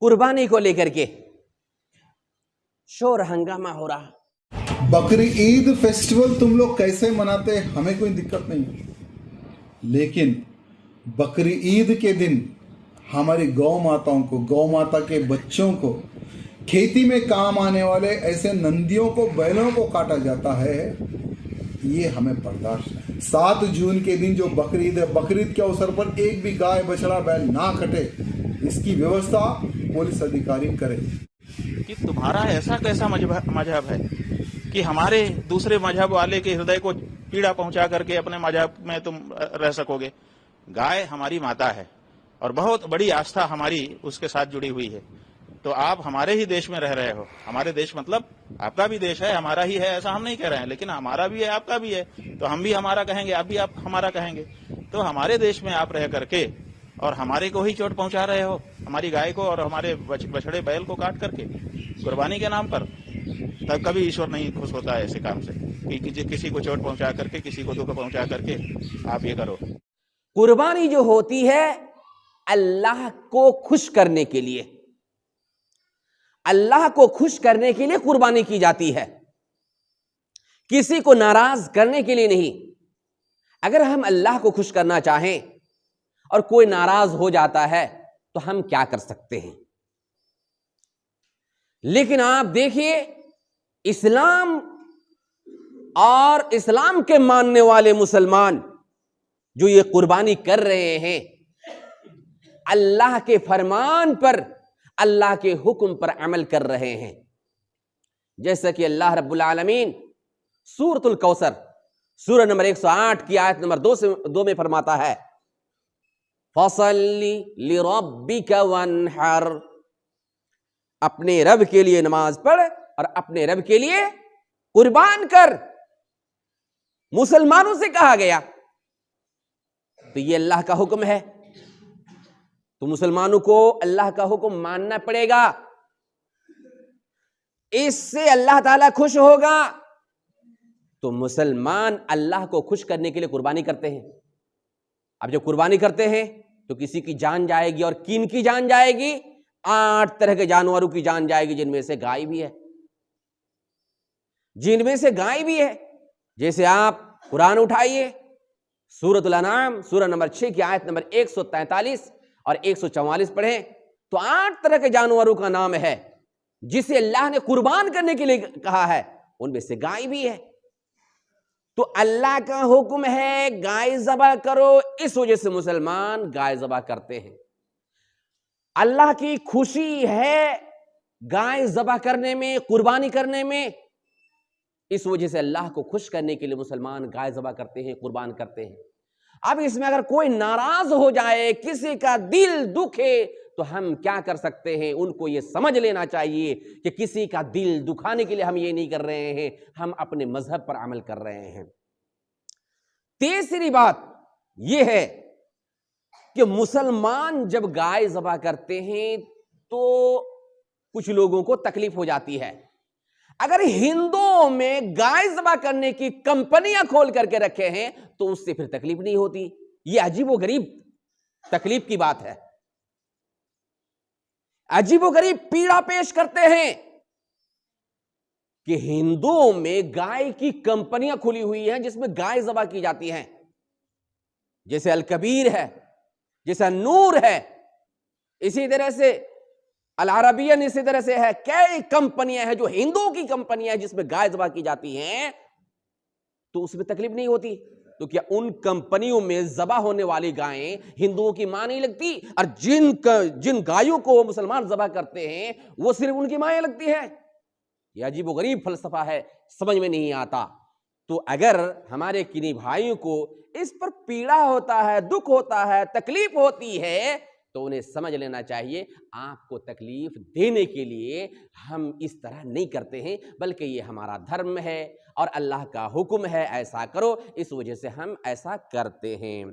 कुर्बानी को लेकर के शोर हंगामा हो रहा। बकरी ईद फेस्टिवल तुम लोग कैसे मनाते हैं हमें कोई दिक्कत नहीं है, लेकिन बकरी ईद के दिन हमारी गौ माताओं को, गौ माता के बच्चों को, खेती में काम आने वाले ऐसे नंदियों को, बैलों को काटा जाता है, ये हमें बर्दाश्त नहीं। 7 जून के दिन जो बकरी ईद है, बकरी ईद के अवसर पर एक भी गाय बछड़ा बैल ना कटे, इसकी व्यवस्था पुलिस अधिकारी करे। कि तुम्हारा ऐसा कैसा मजहब है कि हमारे दूसरे मजहब वाले के हृदय को पीड़ा पहुंचा करके अपने मजहब में तुम रह सकोगे। गाय हमारी माता है और बहुत बड़ी आस्था हमारी उसके साथ जुड़ी हुई है। तो आप हमारे ही देश में रह रहे हो। हमारे देश मतलब आपका भी देश है, हमारा ही है, ऐसा हम नहीं कह रहे हैं, लेकिन हमारा भी है, आपका भी है, तो हम भी हमारा कहेंगे, आप भी आप हमारा कहेंगे। तो हमारे देश में आप रह करके और हमारे को ही चोट पहुंचा रहे हो, हमारी गाय को और हमारे बछड़े बैल को काट करके कुर्बानी के नाम पर। तब कभी ईश्वर नहीं खुश होता है ऐसे काम से कि किसी को चोट पहुंचा करके, किसी को दुख पहुंचा करके आप ये करो। कुर्बानी जो होती है अल्लाह को खुश करने के लिए, अल्लाह को खुश करने के लिए कुर्बानी की जाती है, किसी को नाराज करने के लिए नहीं। अगर हम अल्लाह को खुश करना चाहें और कोई नाराज हो जाता है तो हम क्या कर सकते हैं? लेकिन आप देखिए, इस्लाम और इस्लाम के मानने वाले मुसलमान जो ये कुर्बानी कर रहे हैं, अल्लाह के फरमान पर, अल्लाह के हुक्म पर अमल कर रहे हैं। जैसा कि अल्लाह रब्बुल आलमीन सूरतुल कौसर सूरह नंबर 108 की आयत नंबर 2 में फरमाता है, फसल्ली लिरब्बिका वन्हर, अपने रब के लिए नमाज पढ़ और अपने रब के लिए कुर्बान कर। मुसलमानों से कहा गया, तो ये अल्लाह का हुक्म है, तो मुसलमानों को अल्लाह का हुक्म मानना पड़ेगा, इससे अल्लाह ताला खुश होगा। तो मुसलमान अल्लाह को खुश करने के लिए कुर्बानी करते हैं। अब जब कुर्बानी करते हैं तो किसी की जान जाएगी, और किन की जान जाएगी? 8 तरह के जानवरों की जान जाएगी, जिनमें से गाय भी है, जिनमें से गाय भी है। जैसे आप कुरान उठाइए, सूरतुल अनाम सूरह नंबर 6 की आयत नंबर 143 और 144 पढ़ें, तो 8 तरह के जानवरों का नाम है जिसे अल्लाह ने कुर्बान करने के लिए कहा है, उनमें से गाय भी है। तो अल्लाह का हुक्म है गाय ज़बह करो, इस वजह से मुसलमान गाय ज़बह करते हैं। अल्लाह की खुशी है गाय ज़बह करने में, कुर्बानी करने में, इस वजह से अल्लाह को खुश करने के लिए मुसलमान गाय ज़बह करते हैं, कुर्बान करते हैं। अब इसमें अगर कोई नाराज हो जाए, किसी का दिल दुखे, तो हम क्या कर सकते हैं? उनको ये समझ लेना चाहिए कि किसी का दिल दुखाने के लिए हम ये नहीं कर रहे हैं, हम अपने मजहब पर अमल कर रहे हैं। तीसरी बात यह है कि मुसलमान जब गाय ज़बह करते हैं तो कुछ लोगों को तकलीफ हो जाती है। अगर हिंदुओं में गाय ज़बह करने की कंपनियां खोल करके रखे हैं तो उससे फिर तकलीफ नहीं होती। यह अजीबोगरीब तकलीफ की बात है, अजीबोगरीब पीड़ा पेश करते हैं कि हिंदुओं में गाय की कंपनियां खुली हुई हैं जिसमें गाय ज़बह की जाती हैं। जैसे अल कबीर है, जैसे नूर है, इसी तरह से अल अरबियन, इसी तरह से है। कई कंपनियां हैं जो हिंदुओं की कंपनियां हैं जिसमें गाय ज़बह की जाती हैं, तो उसमें तकलीफ नहीं होती। तो क्या उन कंपनियों में ज़बह होने वाली गायें हिंदुओं की मां नहीं लगती? और जिन गायों को वो मुसलमान ज़बह करते हैं वो सिर्फ उनकी माएँ लगती हैं? यह अजीबोगरीब फलसफा है, समझ में नहीं आता। तो अगर हमारे किन्हीं भाइयों को इस पर पीड़ा होता है, दुख होता है, तकलीफ होती है, तो उन्हें समझ लेना चाहिए आपको तकलीफ देने के लिए हम इस तरह नहीं करते हैं, बल्कि ये हमारा धर्म है और अल्लाह का हुक्म है, ऐसा करो, इस वजह से हम ऐसा करते हैं।